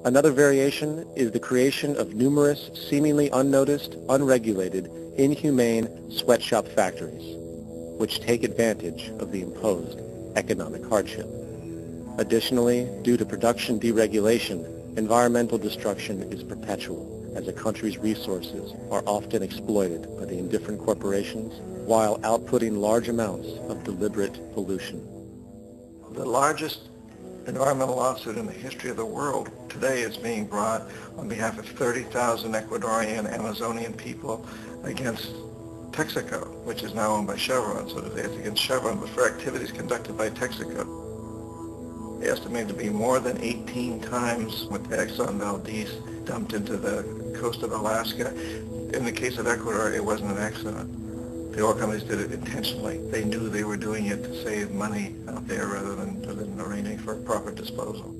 Another variation is the creation of numerous, seemingly unnoticed, unregulated, inhumane sweatshop factories, which take advantage of the imposed economic hardship. Additionally, due to production deregulation, environmental destruction is perpetual, as a country's resources are often exploited by the indifferent corporations while outputting large amounts of deliberate pollution. The largest environmental lawsuit in the history of the world today is being brought on behalf of 30,000 Ecuadorian Amazonian people against Texaco, which is now owned by Chevron, so it's against Chevron, but for activities conducted by Texaco. They estimate to be more than 18 times what the Exxon Valdez dumped into the coast of Alaska. In the case of Ecuador, it wasn't an accident. The oil companies did it intentionally. They knew they were doing it to save money out there rather than arranging for proper disposal.